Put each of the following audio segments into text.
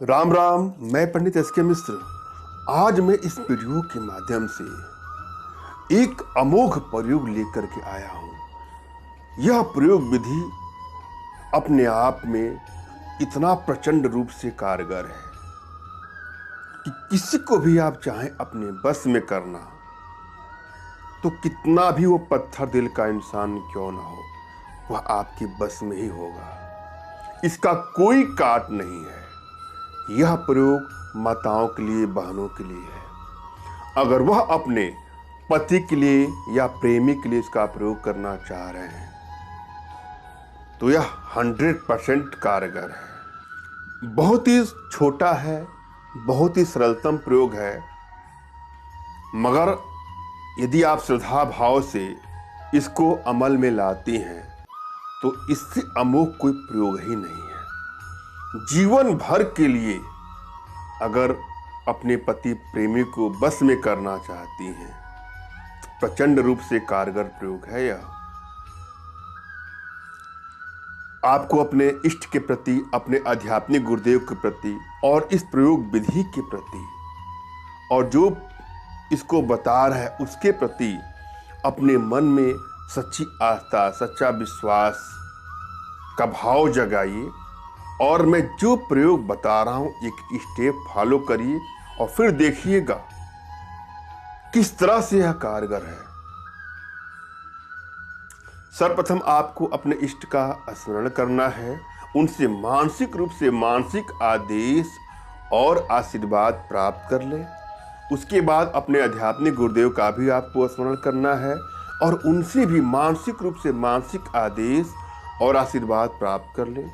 राम राम। मैं पंडित एस के मिश्र। आज मैं इस वीडियो के माध्यम से एक अमोघ प्रयोग लेकर के आया हूं। यह प्रयोग विधि अपने आप में इतना प्रचंड रूप से कारगर है कि किसी को भी आप चाहें अपने बस में करना, तो कितना भी वो पत्थर दिल का इंसान क्यों ना हो, वह आपके बस में ही होगा। इसका कोई काट नहीं है। यह प्रयोग माताओं के लिए, बहनों के लिए है। अगर वह अपने पति के लिए या प्रेमी के लिए इसका प्रयोग करना चाह रहे हैं तो यह 100% कारगर है। बहुत ही छोटा है, बहुत ही सरलतम प्रयोग है, मगर यदि आप श्रद्धा भाव से इसको अमल में लाती हैं तो इससे अमोघ कोई प्रयोग ही नहीं है। जीवन भर के लिए अगर अपने पति प्रेमी को बस में करना चाहती हैं तो प्रचंड रूप से कारगर प्रयोग है यह। आपको अपने इष्ट के प्रति, अपने आध्यात्मिक गुरुदेव के प्रति और इस प्रयोग विधि के प्रति और जो इसको बता रहा है उसके प्रति अपने मन में सच्ची आस्था, सच्चा विश्वास का भाव जगाइए। और मैं जो प्रयोग बता रहा हूं एक स्टेप फॉलो करिए और फिर देखिएगा किस तरह से यह कारगर है। सर्वप्रथम आपको अपने इष्ट का स्मरण करना है, उनसे मानसिक रूप से मानसिक आदेश और आशीर्वाद प्राप्त कर ले। उसके बाद अपने आध्यात्मिक गुरुदेव का भी आपको स्मरण करना है और उनसे भी मानसिक रूप से मानसिक आदेश और आशीर्वाद प्राप्त कर ले।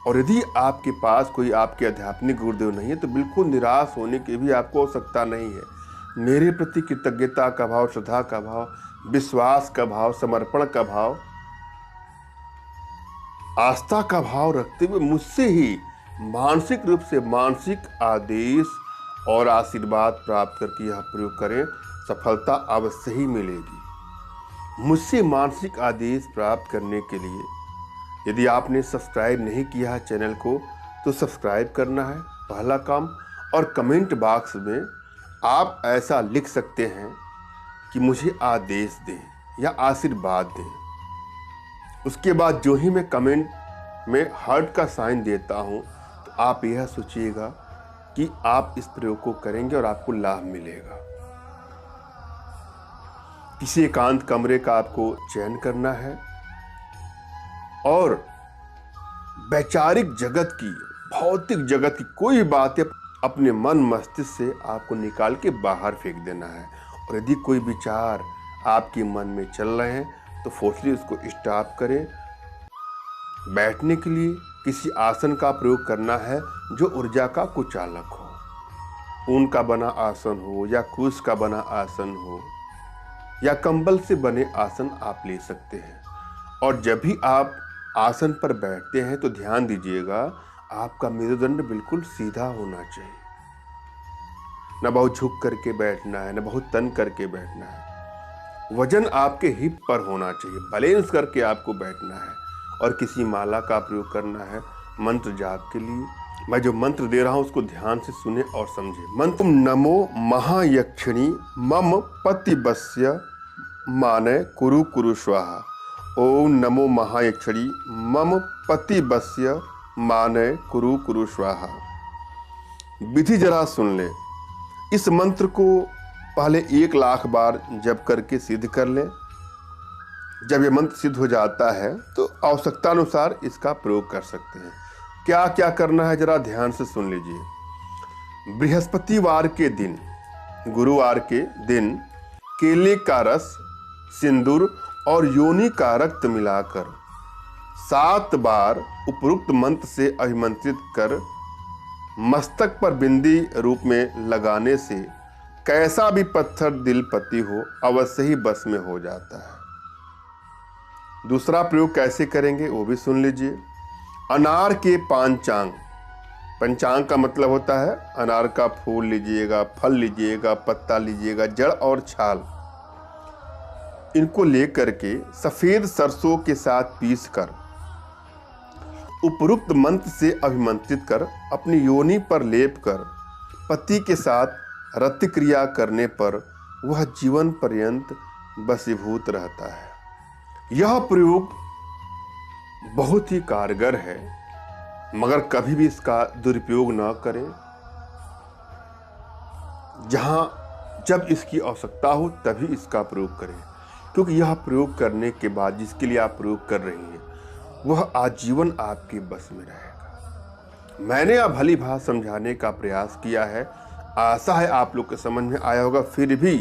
और यदि आपके पास कोई आपके आध्यात्मिक गुरुदेव नहीं है तो बिल्कुल निराश होने की भी आपको आवश्यकता नहीं है। मेरे प्रति कृतज्ञता का भाव, श्रद्धा का भाव, विश्वास का भाव, समर्पण का भाव, आस्था का भाव रखते हुए मुझसे ही मानसिक रूप से मानसिक आदेश और आशीर्वाद प्राप्त करके यह प्रयोग करें, सफलता अवश्य ही मिलेगी। मुझसे मानसिक आदेश प्राप्त करने के लिए यदि आपने सब्सक्राइब नहीं किया है चैनल को तो सब्सक्राइब करना है पहला काम। और कमेंट बॉक्स में आप ऐसा लिख सकते हैं कि मुझे आदेश दें या आशीर्वाद दें। उसके बाद जो ही मैं कमेंट में हार्ट का साइन देता हूं तो आप यह सोचिएगा कि आप इस प्रयोग को करेंगे और आपको लाभ मिलेगा। किसी एकांत कमरे का आपको चयन करना है और वैचारिक जगत की, भौतिक जगत की कोई बातें अपने मन मस्तिष्क से आपको निकाल के बाहर फेंक देना है। और यदि कोई विचार आपके मन में चल रहे हैं तो फोर्सली उसको स्टॉप करें। बैठने के लिए किसी आसन का प्रयोग करना है जो ऊर्जा का कुचालक हो। ऊन का बना आसन हो या कुश का बना आसन हो या कंबल से बने आसन आप ले सकते हैं। और जब भी आप आसन पर बैठते हैं तो ध्यान दीजिएगा आपका मेरुदंड बिल्कुल सीधा होना चाहिए। न बहुत झुक करके बैठना है, न बहुत तन करके बैठना है। वजन आपके हिप पर होना चाहिए, बैलेंस करके आपको बैठना है। और किसी माला का प्रयोग करना है मंत्र जाप के लिए। मैं जो मंत्र दे रहा हूं उसको ध्यान से सुने और समझे। मंत्र नमो महायक्षिणी मम पतिवस्य मानय कुरु कुरु स्वाहा। ओम नमो महायक्षिणी मम पतिवस्य मानय कुरु कुरु स्वाहा। विधि जरा सुन ले। इस मंत्र को पहले 1,00,000 बार जप करके सिद्ध कर ले। जब यह मंत्र सिद्ध हो जाता है तो आवश्यकता अनुसार इसका प्रयोग कर सकते हैं। क्या क्या करना है जरा ध्यान से सुन लीजिए। बृहस्पतिवार के दिन, गुरुवार के दिन केले का रस, सिंदूर और योनि का रक्त मिलाकर 7 बार उपरोक्त मंत्र से अभिमंत्रित कर मस्तक पर बिंदी रूप में लगाने से कैसा भी पत्थर दिल पति हो अवश्य ही बस में हो जाता है। दूसरा प्रयोग कैसे करेंगे वो भी सुन लीजिए। अनार के पंचांग, पंचांग का मतलब होता है अनार का फूल लीजिएगा, फल लीजिएगा, पत्ता लीजिएगा, जड़ और छाल, इनको लेकर के सफेद सरसों के साथ पीस कर उपरोक्त मंत्र से अभिमंत्रित कर अपनी योनि पर लेप कर पति के साथ रति क्रिया करने पर वह जीवन पर्यंत वशीभूत रहता है। यह प्रयोग बहुत ही कारगर है, मगर कभी भी इसका दुरुपयोग न करें। जब इसकी आवश्यकता हो तभी इसका प्रयोग करें, क्योंकि यह प्रयोग करने के बाद जिसके लिए आप प्रयोग कर रही हैं वह आजीवन आपके बस में रहेगा। मैंने अब भली भांति समझाने का प्रयास किया है, आशा है आप लोग के समझ में आया होगा। फिर भी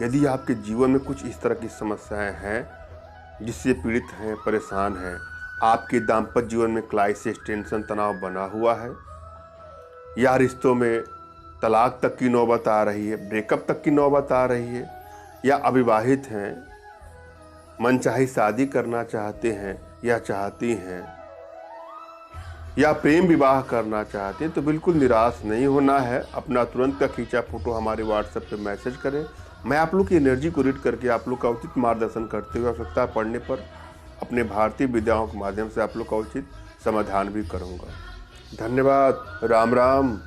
यदि आपके जीवन में कुछ इस तरह की समस्याएं हैं जिससे पीड़ित हैं, परेशान हैं, आपके दाम्पत्य जीवन में क्राइसिस, टेंशन, तनाव बना हुआ है, या रिश्तों में तलाक तक की नौबत आ रही है, ब्रेकअप तक की नौबत आ रही है, या अविवाहित हैं, मनचाही शादी करना चाहते हैं या चाहती हैं, या प्रेम विवाह करना चाहते हैं, तो बिल्कुल निराश नहीं होना है। अपना तुरंत का खींचा फोटो हमारे व्हाट्सएप पे मैसेज करें। मैं आप लोग की एनर्जी को रीड करके आप लोग का उचित मार्गदर्शन करते हुए आवश्यकता पड़ने पर अपने भारतीय विद्याओं के माध्यम से आप लोग का उचित समाधान भी करूँगा। धन्यवाद। राम राम।